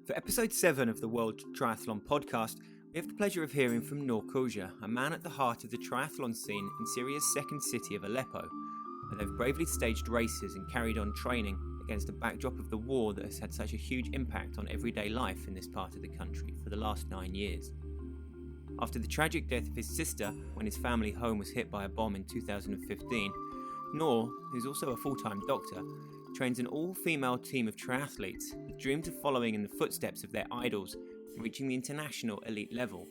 For Ep.7 of the World Triathlon podcast, we have the pleasure of hearing from Noor Khouja, a man at the heart of the triathlon scene in Syria's second city of Aleppo, where they've bravely staged races and carried on training against a backdrop of the war that has had such a huge impact on everyday life in this part of the country for the last 9 years. After the tragic death of his sister when his family home was hit by a bomb in 2015, Noor, who's also a full-time doctor, trains an all-female team of triathletes with dreams of following in the footsteps of their idols and reaching the international elite level.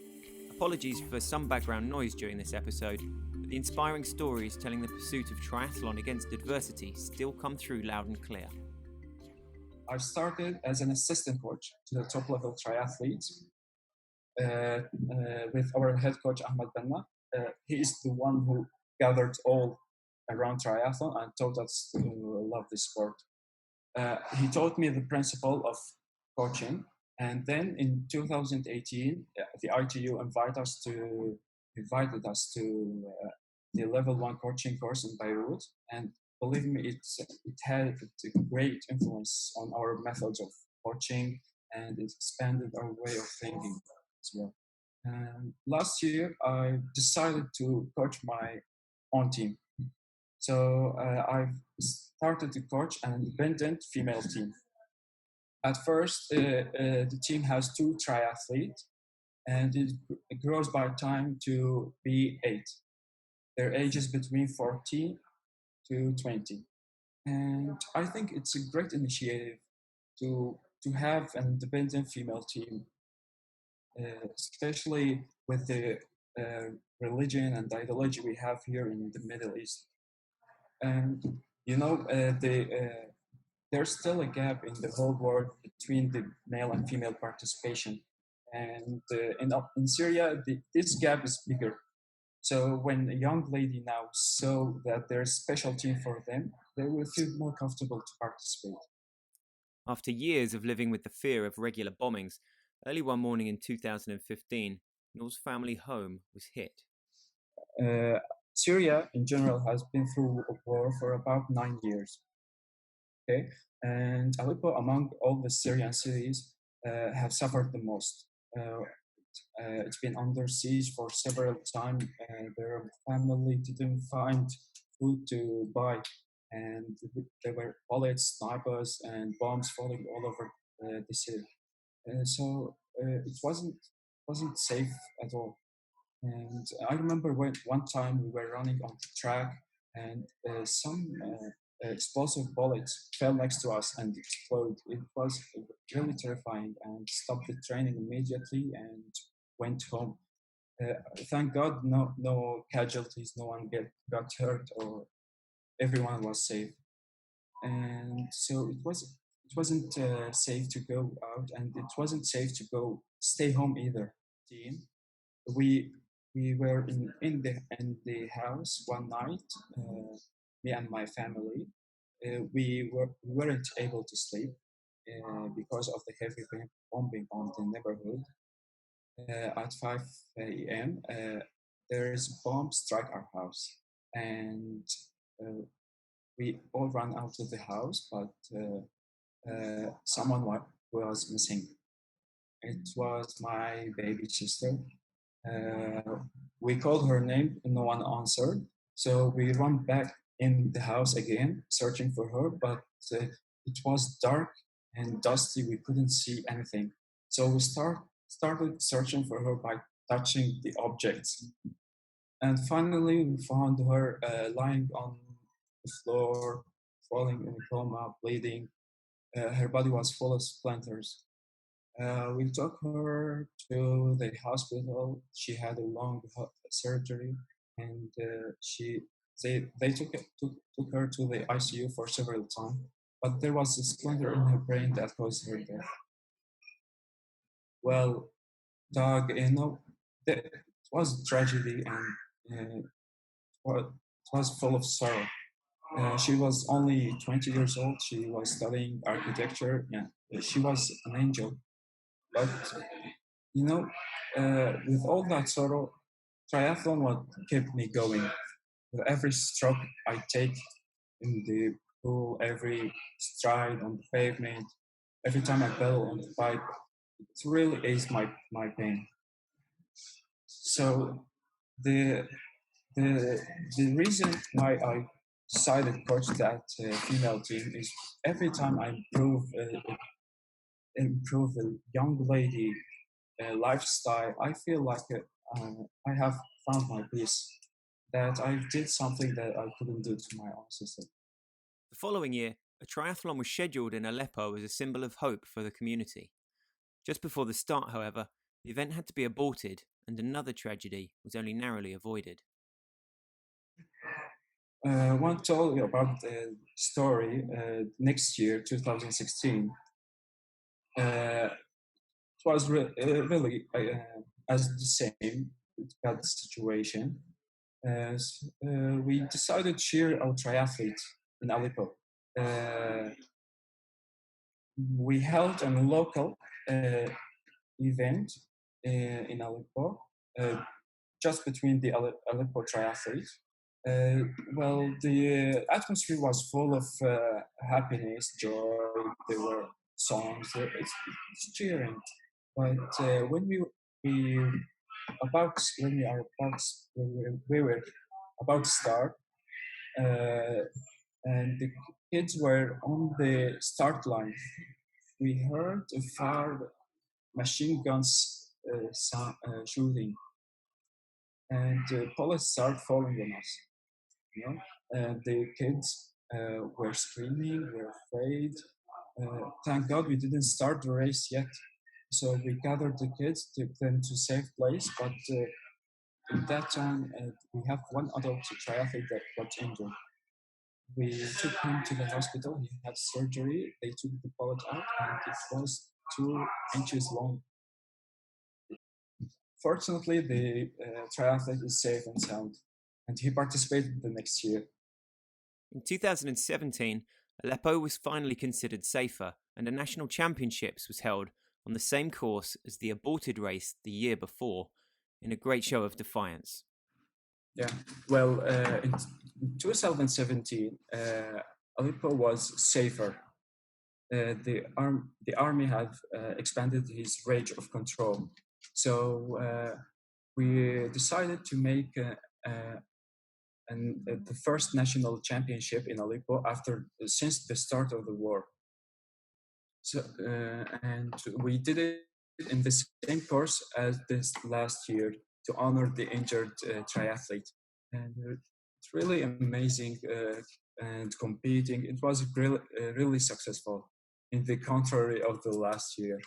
Apologies for some background noise during this episode, but the inspiring stories telling the pursuit of triathlon against adversity still come through loud and clear. I started as an assistant coach to the top-level triathletes with our head coach Ahmed Benna. He is the one who gathered all around triathlon and taught us to love this sport. He taught me the principle of coaching, and then in 2018, the ITU invited us to the level 1 coaching course in Beirut, and believe me, it had a great influence on our methods of coaching, and it expanded our way of thinking as well. And last year, I decided to coach my own team. So I've started to coach an independent female team. At first, the team has 2 triathletes, and it grows by time to be 8. Their ages between 14 to 20. And I think it's a great initiative to have an independent female team, especially with the religion and ideology we have here in the Middle East. And there's still a gap in the whole world between the male and female participation. And in Syria, this gap is bigger. So when a young lady now saw that there's a special team for them, they will feel more comfortable to participate. After years of living with the fear of regular bombings, early one morning in 2015, Noor's family home was hit. Syria, in general, has been through a war for about 9 years. Okay, and Aleppo, among all the Syrian cities, have suffered the most. It's been under siege for several times, and their family didn't find food to buy, and there were bullets, snipers, and bombs falling all over the city. So it wasn't safe at all. And I remember one time we were running on the track, and some explosive bullets fell next to us and exploded. It was really terrifying, and stopped the training immediately and went home. Thank God, no casualties, no one got hurt, or everyone was safe. And so it wasn't safe to go out, and it wasn't safe to stay home either. We were in the house one night, me and my family. We weren't able to sleep because of the heavy bombing on the neighborhood. At 5 a.m., there's a bomb struck our house, and we all ran out of the house, but someone was missing. It was my baby sister. We called her name and no one answered. So we ran back in the house again, searching for her, but it was dark and dusty. We couldn't see anything. So we started searching for her by touching the objects. And finally, we found her lying on the floor, falling in a coma, bleeding. Her body was full of splinters. We took her to the hospital. She had a long surgery, and they took her to the ICU for several times. But there was a splinter in her brain that caused her death. Well, Doug, it was a tragedy, and it was full of sorrow. She was only 20 years old. She was studying architecture. Yeah, she was an angel. But with all that sorrow, triathlon what kept me going. With every stroke I take in the pool, every stride on the pavement, Every time I pedal on the bike, it really aids my pain. So the the the reason why I decided to coach that female team is every time I improve a young lady lifestyle, I feel like I have found my peace. That I did something that I couldn't do to my own sister. The following year, a triathlon was scheduled in Aleppo as a symbol of hope for the community. Just before the start, however, the event had to be aborted, and another tragedy was only narrowly avoided. I want to tell you about the story next year, 2016. It was really as the same bad situation. We decided to cheer our triathletes in Aleppo. Uh, we held a local event in Aleppo, just between the Aleppo triathletes. Uh, well, the atmosphere was full of happiness, joy. There were songs. It's cheering. But we when we are about we were about to start, uh, and the kids were on the start line, we heard a far machine guns shooting, and police started following on us. You know, the kids were screaming, were afraid. Thank God we didn't start the race yet. So we gathered the kids, took them to safe place. But in that time, we have one adult triathlete that got injured. We took him to the hospital. He had surgery. They took the bullet out, and it was 2 inches long. Fortunately, the triathlete is safe and sound, and he participated the next year. In 2017, Aleppo was finally considered safer, and a national championships was held on the same course as the aborted race the year before, in a great show of defiance. Yeah, well, in 2017, Aleppo was safer. The army had expanded his range of control, so we decided to make the first national championship in Aleppo since the start of the war. So and we did it in the same course as this last year to honor the injured triathlete, and it's really amazing and competing. It was really successful, in the contrary of the last year.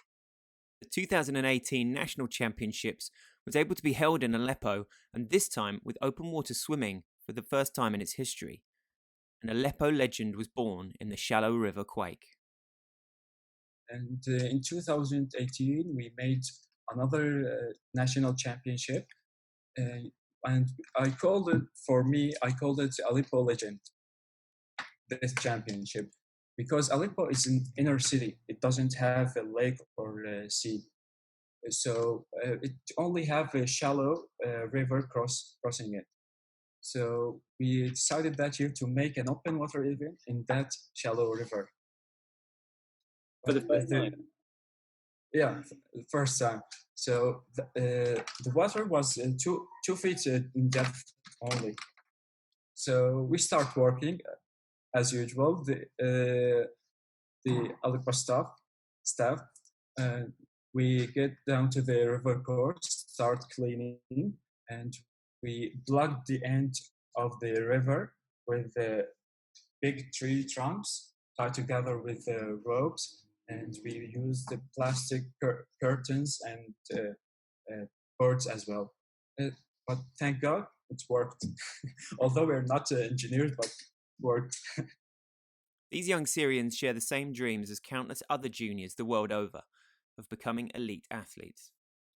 The 2018 National Championships was able to be held in Aleppo, and this time with open water swimming for the first time in its history. An Aleppo legend was born in the shallow river Quake. And in 2018, we made another national championship, and I called it Aleppo Legend, this championship, because Aleppo is an inner city. It doesn't have a lake or a sea. So it only have a shallow river crossing it. So we decided that year to make an open water event in that shallow river. For the first time? Yeah, the first time. So the water was 2 feet in depth only. So we start working as usual. The Aleppo staff, we get down to the river course, start cleaning, and we plug the end of the river with the big tree trunks tied together with ropes, and we use the plastic curtains and boards as well. But thank God it worked. Although we're not engineers, but worked. These young Syrians share the same dreams as countless other juniors the world over of becoming elite athletes.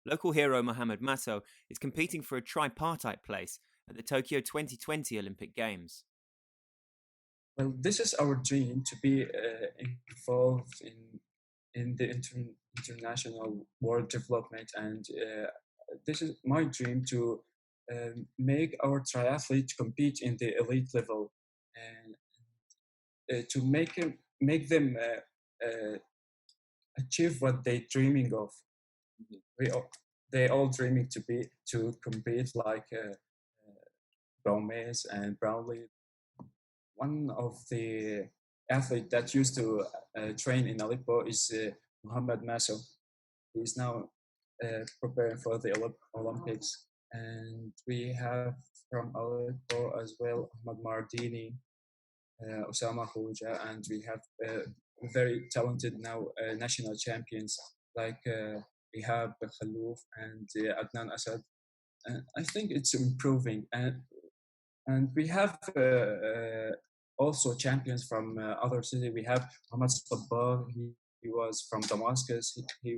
Local hero Mohamed Masso is competing for a tripartite place at the Tokyo 2020 Olympic Games. Well, this is our dream, to be involved in the international world development, and this is my dream to make our triathletes compete in the elite level, and to make them achieve what they're dreaming of. They all dreaming to compete like Gomez and Brownlee. One of the athletes that used to train in Aleppo is Muhammad Maso. He's now preparing for the Olympics. And we have from Aleppo as well Ahmad Mardini, Osama Khouja, and we have very talented now national champions like Ihab Khalouf and Adnan Asad. I think it's improving, and we have also champions from other cities. We have Muhammad Sabah. He was from Damascus. He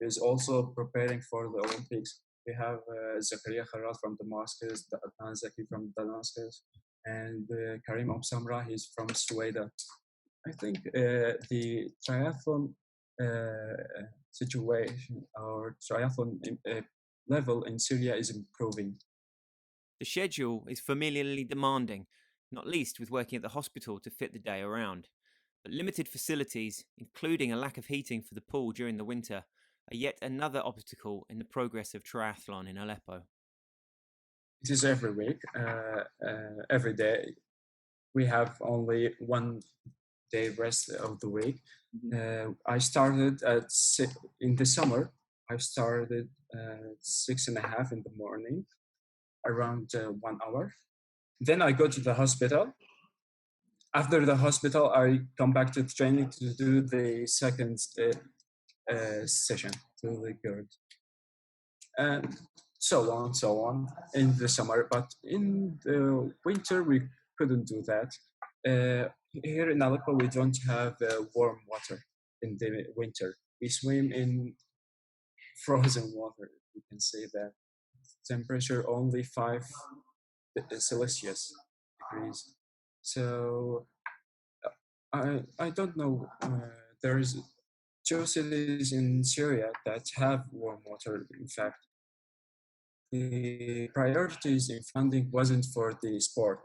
is also preparing for the Olympics. We have Zakaria Kharat from Damascus, Adnan Zaki from Damascus, and Karim Samra, he's from Sueda. I think the triathlon situation or triathlon level in Syria is improving. The schedule is familiarly demanding, not least with working at the hospital to fit the day around. But limited facilities, including a lack of heating for the pool during the winter, are yet another obstacle in the progress of triathlon in Aleppo. It is every week, every day. We have only 1 day rest of the week. I started in the summer. I started 6:30 in the morning, around 1 hour. Then I go to the hospital. After the hospital, I come back to training to do the second session to the girls. And so on in the summer. But in the winter, we couldn't do that. Here in Aleppo, we don't have warm water in the winter. We swim in frozen water, you can say that. Temperature only 5 Celsius degrees. So I don't know. There's 2 cities in Syria that have warm water, in fact. The priorities in funding wasn't for the sport.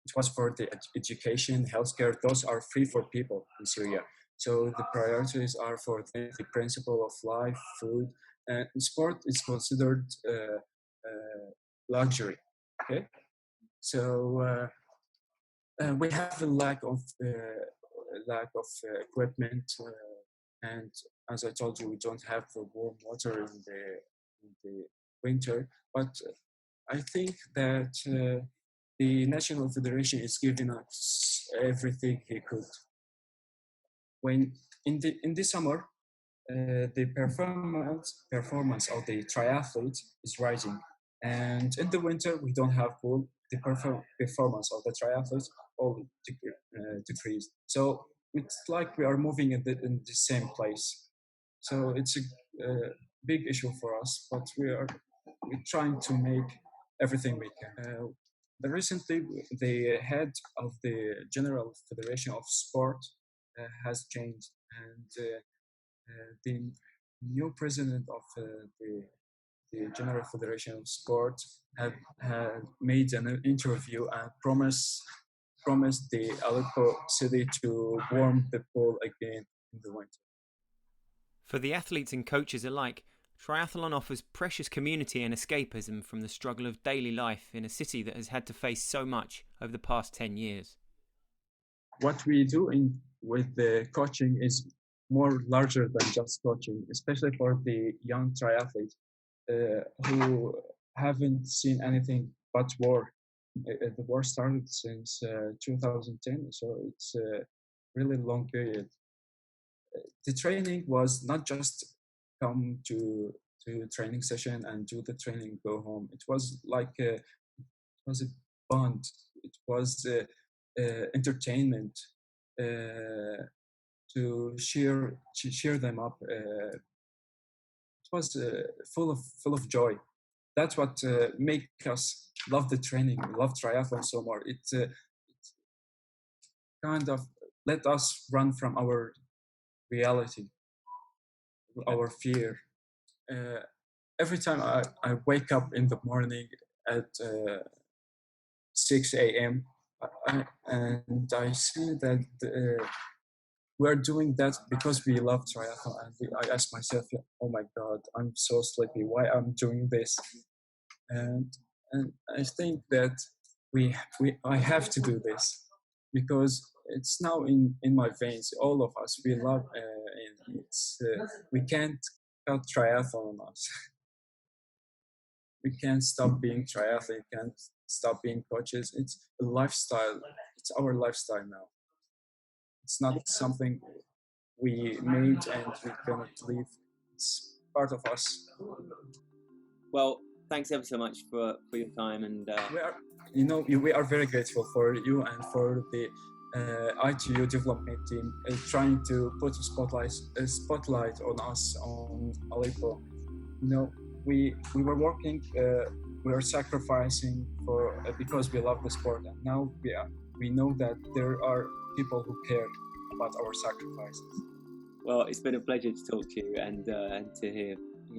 It was for the education, healthcare. Those are free for people in Syria. So the priorities are for the principle of life, food, and sport is considered luxury. Okay, so we have a lack of equipment, and as I told you, we don't have the warm water in the winter. But I think that the National Federation is giving us everything he could. When in the summer, the performance of the triathletes is rising, and in the winter we don't have pool. The performance of the triathletes all decrease. So it's like we are moving in the same place. So it's a big issue for us, but we're trying to make everything we can. Recently, the head of the General Federation of Sport has changed, and the new president of the General Federation of Sport had made an interview and promised the Aleppo city to warm the pool again in the winter. For the athletes and coaches alike, triathlon offers precious community and escapism from the struggle of daily life in a city that has had to face so much over the past 10 years. What we do with the coaching is more larger than just coaching, especially for the young triathletes who haven't seen anything but war. The war started since 2010, so it's a really long period. The training was not just come to training session and do the training, go home. It was like it was a bond. It was entertainment to cheer them up. It was full of joy. That's what make us love the training, love triathlon so much. It kind of let us run from our reality, our fear. Every time I wake up in the morning at 6 a.m. And I see that we're doing that because we love triathlon. And I ask myself, oh my God, I'm so sleepy. Why I'm doing this? And I think that I have to do this because it's now in my veins. All of us, we love. We can't cut triathlon on us. We can't stop being triathletes. Can't stop being coaches. It's a lifestyle. It's our lifestyle now. It's not something we made and we cannot leave. It's part of us. Well, thanks ever so much for your time, and we are very grateful for you and for the ITU development team trying to put a spotlight on us on Aleppo. We were working, we are sacrificing for because we love the sport, and now we know that there are people who care about our sacrifices. Well, it's been a pleasure to talk to you and to hear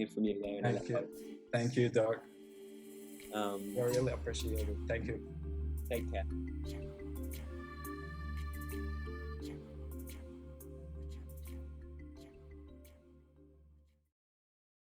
from you there in Aleppo. Thank you, Doug. I really appreciate it. Thank you. Take care.